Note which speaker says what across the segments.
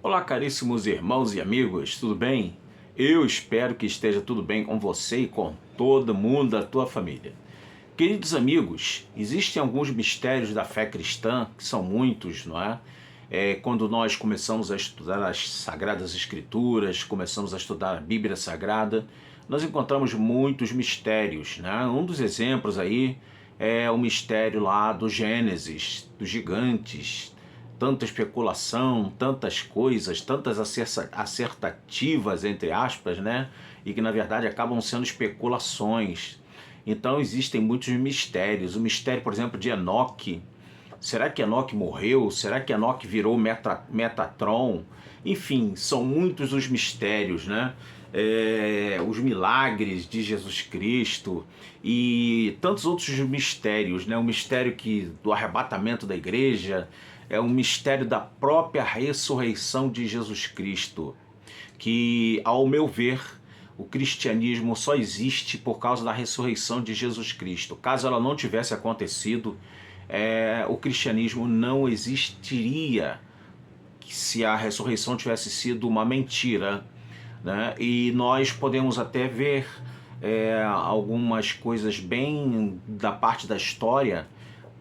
Speaker 1: Olá, caríssimos irmãos e amigos, tudo bem? Eu espero que esteja tudo bem com você e com todo mundo da tua família. Queridos amigos, existem alguns mistérios da fé cristã, que são muitos, não é? Quando nós começamos a estudar as Sagradas Escrituras, começamos a estudar a Bíblia Sagrada, nós encontramos muitos mistérios, né? Um dos exemplos aí é o mistério lá do Gênesis, dos gigantes, tanta especulação, tantas coisas, tantas acertativas, entre aspas, né? E que na verdade acabam sendo especulações. Então existem muitos mistérios. O mistério, por exemplo, de Enoque. Será que Enoque morreu? Será que Enoque virou Metatron? Enfim, são muitos os mistérios, né? Os milagres de Jesus Cristo e tantos outros mistérios, né? O mistério do arrebatamento da igreja, é um mistério da própria ressurreição de Jesus Cristo, que, ao meu ver, o cristianismo só existe por causa da ressurreição de Jesus Cristo. Caso ela não tivesse acontecido, o cristianismo não existiria se a ressurreição tivesse sido uma mentira, né? E nós podemos até ver algumas coisas bem da parte da história,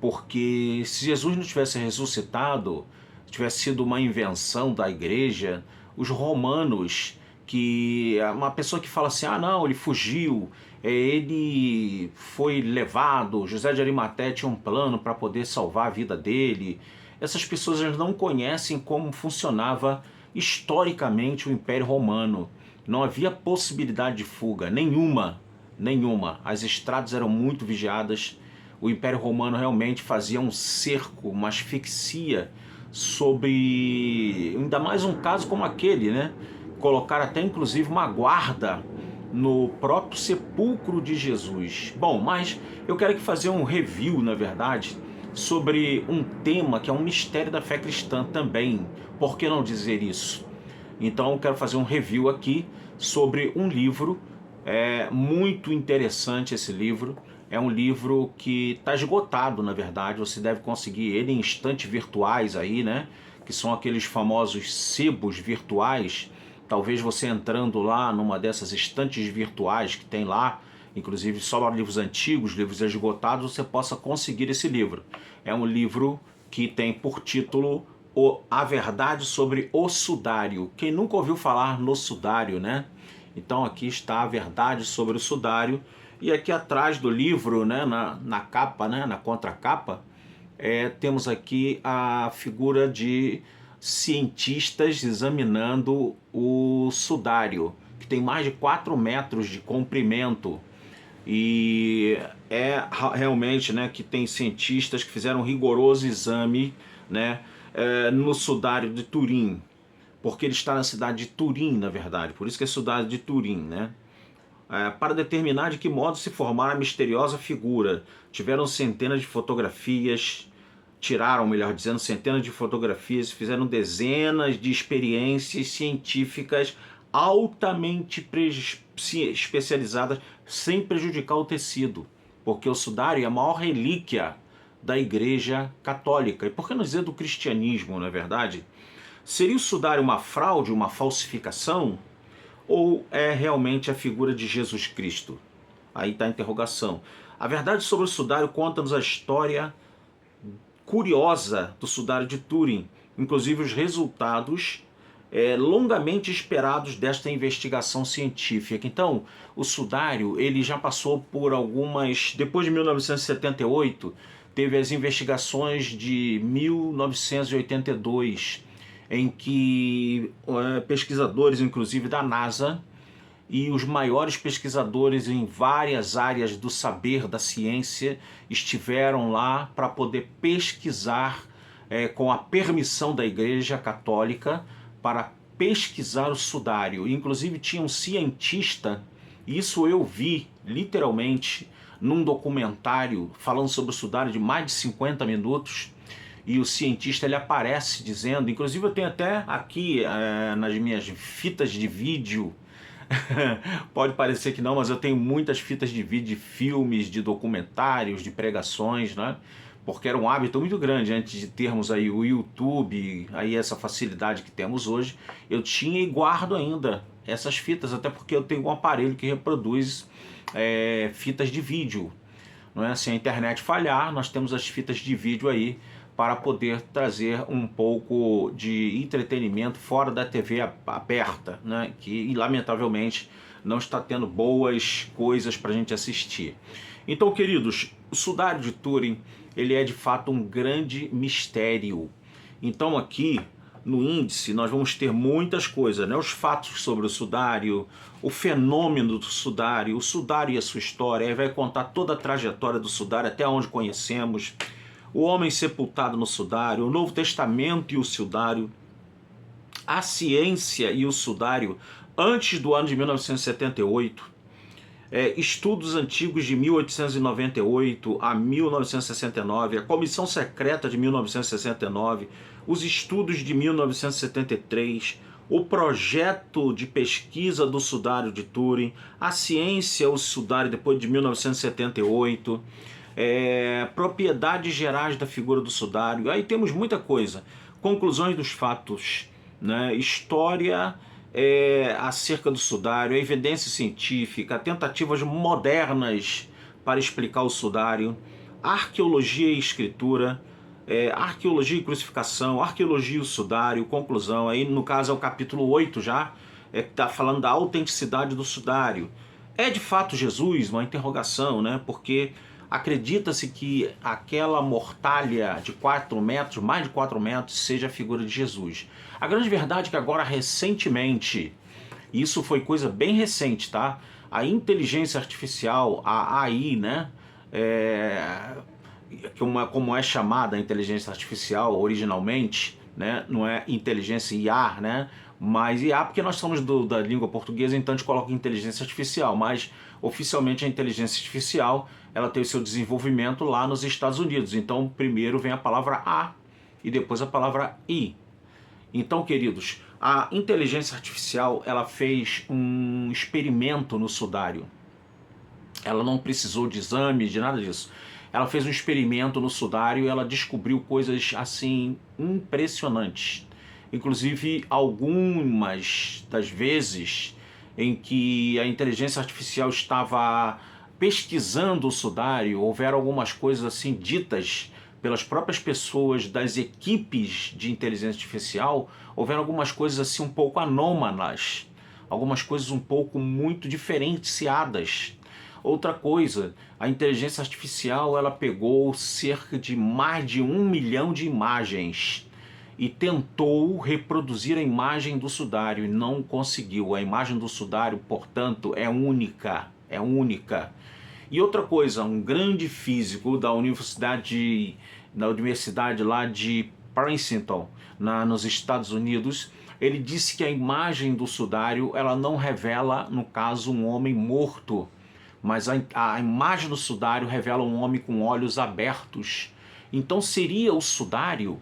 Speaker 1: porque se Jesus não tivesse ressuscitado, tivesse sido uma invenção da igreja, os romanos, que uma pessoa que fala assim, ah não, ele fugiu, ele foi levado, José de Arimateia tinha um plano para poder salvar a vida dele. Essas pessoas não conhecem como funcionava historicamente o Império Romano. Não havia possibilidade de fuga, nenhuma. As estradas eram muito vigiadas. O Império Romano realmente fazia um cerco, uma asfixia sobre, ainda mais um caso como aquele, né? Colocaram até inclusive uma guarda no próprio sepulcro de Jesus. Bom, mas eu quero aqui fazer um review, na verdade, sobre um tema que é um mistério da fé cristã também. Por que não dizer isso? Então eu quero fazer um review aqui sobre um livro, muito interessante esse livro. É um livro que está esgotado, na verdade, você deve conseguir ele em estantes virtuais aí, né? Que são aqueles famosos sebos virtuais. Talvez você entrando lá numa dessas estantes virtuais que tem lá, inclusive só para livros antigos, livros esgotados, você possa conseguir esse livro. É um livro que tem por título A Verdade sobre o Sudário. Quem nunca ouviu falar no sudário, né? Então aqui está a verdade sobre o sudário. E aqui atrás do livro, né, na capa, né, na contracapa, temos aqui a figura de cientistas examinando o sudário, que tem mais de 4 metros de comprimento. E realmente, né, que tem cientistas que fizeram um rigoroso exame, né, no sudário de Turim, porque ele está na cidade de Turim, na verdade, por isso que é cidade de Turim, né? Para determinar de que modo se formara a misteriosa figura. Tiveram centenas de fotografias, tiraram, melhor dizendo, centenas de fotografias, fizeram dezenas de experiências científicas altamente especializadas, sem prejudicar o tecido, porque o sudário é a maior relíquia da Igreja Católica. E por que não dizer do cristianismo, não é verdade? Seria o sudário uma fraude, uma falsificação? Ou é realmente a figura de Jesus Cristo? Aí está a interrogação. A verdade sobre o sudário conta-nos a história curiosa do sudário de Turim, inclusive os resultados longamente esperados desta investigação científica. Então, o sudário ele já passou por algumas... Depois de 1978, teve as investigações de 1982, em que pesquisadores, inclusive da NASA, e os maiores pesquisadores em várias áreas do saber, da ciência, estiveram lá para poder pesquisar, com a permissão da Igreja Católica, para pesquisar o sudário. Inclusive tinha um cientista, isso eu vi literalmente num documentário falando sobre o sudário de mais de 50 minutos, e o cientista ele aparece dizendo, inclusive eu tenho até aqui nas minhas fitas de vídeo, pode parecer que não, mas eu tenho muitas fitas de vídeo, de filmes, de documentários, de pregações, né? porque era um hábito muito grande antes de termos aí o YouTube, aí essa facilidade que temos hoje. Eu tinha e guardo ainda essas fitas, até porque eu tenho um aparelho que reproduz fitas de vídeo. Não é? Se a internet falhar, nós temos as fitas de vídeo aí para poder trazer um pouco de entretenimento fora da TV aberta, né? Que lamentavelmente não está tendo boas coisas para a gente assistir. Então, queridos, o Sudário de Turim, ele é de fato um grande mistério. Então aqui no índice nós vamos ter muitas coisas, né? Os fatos sobre o sudário, o fenômeno do sudário, o sudário e a sua história. Aí vai contar toda a trajetória do sudário até onde conhecemos, o homem sepultado no sudário, o Novo Testamento e o sudário, a ciência e o sudário antes do ano de 1978, estudos antigos de 1898 a 1969, a Comissão Secreta de 1969, os estudos de 1973, o projeto de pesquisa do sudário de Turim, a ciência, o sudário depois de 1978, propriedades gerais da figura do sudário. Aí temos muita coisa, conclusões dos fatos, né? História acerca do sudário, a evidência científica, tentativas modernas para explicar o sudário, arqueologia e escritura, arqueologia e crucificação, arqueologia e o sudário, conclusão. Aí no caso é o capítulo 8 já, que está falando da autenticidade do sudário. É de fato Jesus? Uma interrogação, né? Porque acredita-se que aquela mortalha de 4 metros, mais de 4 metros, seja a figura de Jesus. A grande verdade é que agora, recentemente, isso foi coisa bem recente, tá? A inteligência artificial, a AI, né? Como é chamada a inteligência artificial originalmente, né? Não é inteligência IA, né? Mas IA porque nós somos da língua portuguesa, então a gente coloca inteligência artificial, mas oficialmente a inteligência artificial ela tem o seu desenvolvimento lá nos Estados Unidos. Então primeiro vem a palavra A e depois a palavra I. Então, queridos, a inteligência artificial ela fez um experimento no sudário. Ela não precisou de exame, de nada disso. Ela fez um experimento no sudário e ela descobriu coisas assim impressionantes. Inclusive, algumas das vezes em que a inteligência artificial estava pesquisando o sudário, houveram algumas coisas assim ditas pelas próprias pessoas das equipes de inteligência artificial, houveram algumas coisas assim um pouco anômalas, algumas coisas um pouco muito diferenciadas. Outra coisa, a inteligência artificial ela pegou cerca de mais de 1 milhão de imagens e tentou reproduzir a imagem do sudário e não conseguiu. A imagem do sudário, portanto, é única, é única. E outra coisa, um grande físico da universidade lá de Princeton, nos Estados Unidos, ele disse que a imagem do sudário ela não revela, no caso, um homem morto, mas a imagem do sudário revela um homem com olhos abertos. Então seria o sudário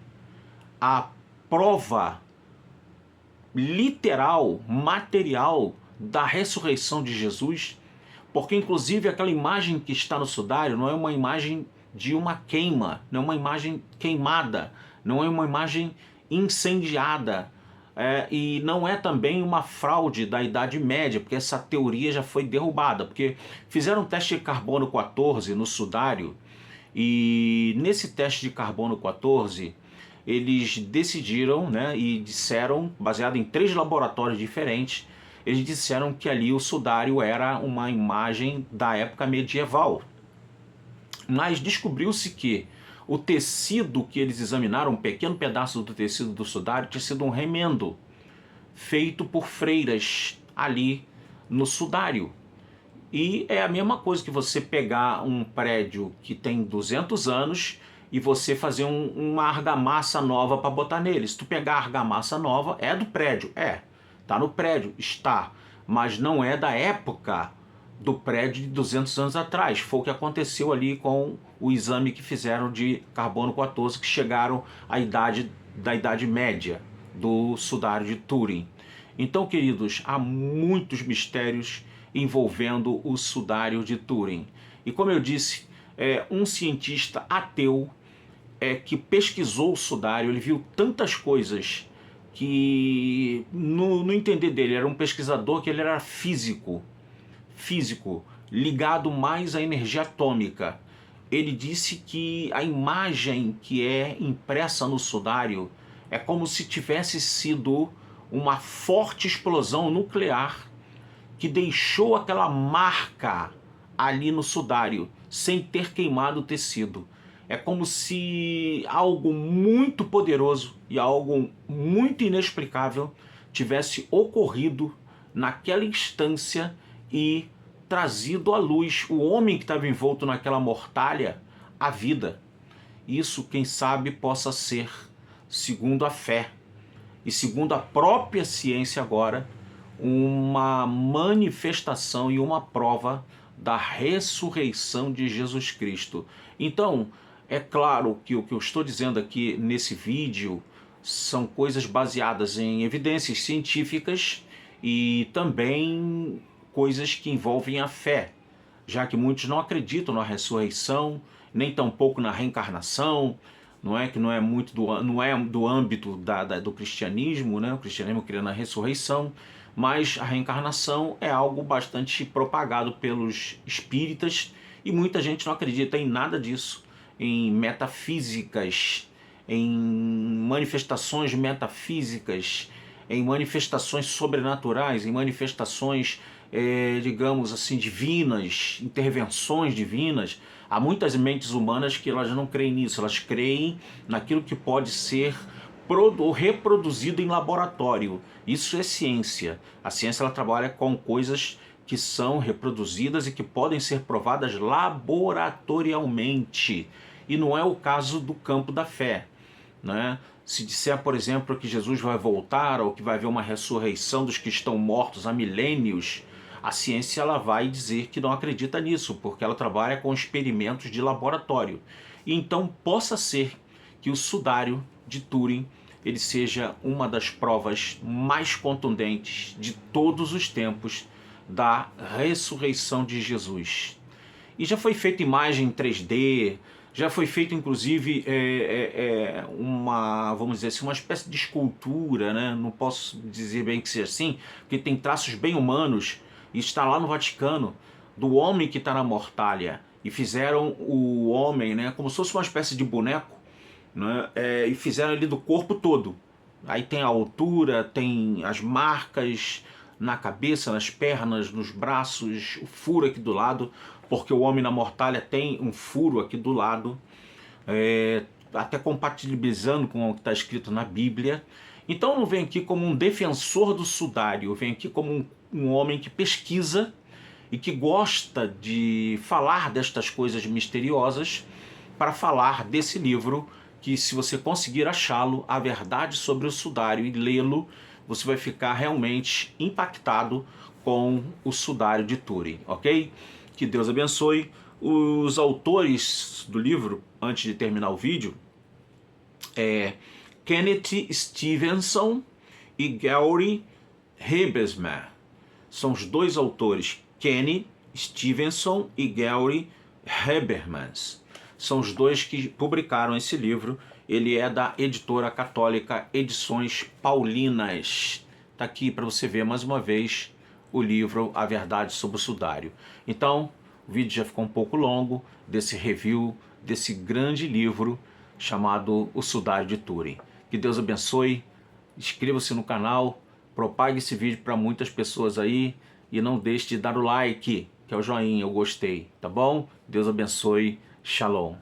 Speaker 1: a prova literal, material da ressurreição de Jesus, porque inclusive aquela imagem que está no sudário não é uma imagem de uma queima, não é uma imagem queimada, não é uma imagem incendiada, e não é também uma fraude da Idade Média, porque essa teoria já foi derrubada, porque fizeram um teste de carbono 14 no sudário, e nesse teste de carbono 14 eles decidiram, né, e disseram, baseado em 3 laboratórios diferentes, eles disseram que ali o sudário era uma imagem da época medieval. Mas descobriu-se que o tecido que eles examinaram, um pequeno pedaço do tecido do sudário, tinha sido um remendo feito por freiras ali no sudário. E é a mesma coisa que você pegar um prédio que tem 200 anos e você fazer uma argamassa nova para botar nele. Se tu pegar a argamassa nova, é do prédio, tá no prédio, está, mas não é da época do prédio de 200 anos atrás. Foi o que aconteceu ali com o exame que fizeram de carbono 14, que chegaram à idade da Idade Média do sudário de Turim. Então, queridos, há muitos mistérios envolvendo o sudário de Turim. E como eu disse, um cientista ateu que pesquisou o sudário, ele viu tantas coisas que, no entender dele, era um pesquisador que ele era físico, ligado mais à energia atômica. Ele disse que a imagem que é impressa no sudário é como se tivesse sido uma forte explosão nuclear que deixou aquela marca ali no sudário, sem ter queimado o tecido. É como se algo muito poderoso e algo muito inexplicável tivesse ocorrido naquela instância e trazido à luz o homem que estava envolto naquela mortalha à vida. Isso, quem sabe, possa ser, segundo a fé e segundo a própria ciência agora, uma manifestação e uma prova da ressurreição de Jesus Cristo. Então, é claro que o que eu estou dizendo aqui nesse vídeo são coisas baseadas em evidências científicas e também coisas que envolvem a fé, já que muitos não acreditam na ressurreição, nem tampouco na reencarnação, não é que não é muito do âmbito do cristianismo, né? O cristianismo crê na ressurreição, mas a reencarnação é algo bastante propagado pelos espíritas e muita gente não acredita em nada disso, em metafísicas, em manifestações metafísicas, em manifestações sobrenaturais, em manifestações, digamos assim, divinas, intervenções divinas. Há muitas mentes humanas que elas não creem nisso, elas creem naquilo que pode ser reproduzido em laboratório. Isso é ciência. A ciência ela trabalha com coisas que são reproduzidas e que podem ser provadas laboratorialmente. E não é o caso do campo da fé, né? Se disser, por exemplo, que Jesus vai voltar ou que vai haver uma ressurreição dos que estão mortos há milênios, a ciência ela vai dizer que não acredita nisso, porque ela trabalha com experimentos de laboratório. E então possa ser que o sudário de Turing ele seja uma das provas mais contundentes de todos os tempos da ressurreição de Jesus. E já foi feita imagem em 3D, já foi feito inclusive vamos dizer assim, uma espécie de escultura, né? Não posso dizer bem que seja assim, porque tem traços bem humanos, e está lá no Vaticano, do homem que está na mortalha, e fizeram o homem, né, como se fosse uma espécie de boneco, né, e fizeram ele do corpo todo. Aí tem a altura, tem as marcas na cabeça, nas pernas, nos braços, o furo aqui do lado, porque o homem na mortalha tem um furo aqui do lado, até compatibilizando com o que está escrito na Bíblia. Então não vem aqui como um defensor do sudário, vem aqui como um homem que pesquisa e que gosta de falar destas coisas misteriosas para falar desse livro que, se você conseguir achá-lo, A Verdade sobre o Sudário, e lê-lo, você vai ficar realmente impactado com o sudário de Turing, ok? Que Deus abençoe. Os autores do livro, antes de terminar o vídeo, Kenneth Stevenson e Gary Habermas. São os dois autores, Kenneth Stevenson e Gary Habermas. São os dois que publicaram esse livro. Ele é da editora católica Edições Paulinas. Está aqui para você ver mais uma vez o livro A Verdade sobre o Sudário. Então, o vídeo já ficou um pouco longo desse review desse grande livro chamado O Sudário de Turing. Que Deus abençoe, inscreva-se no canal, propague esse vídeo para muitas pessoas aí e não deixe de dar o like, que é o joinha, eu gostei, tá bom? Deus abençoe, shalom.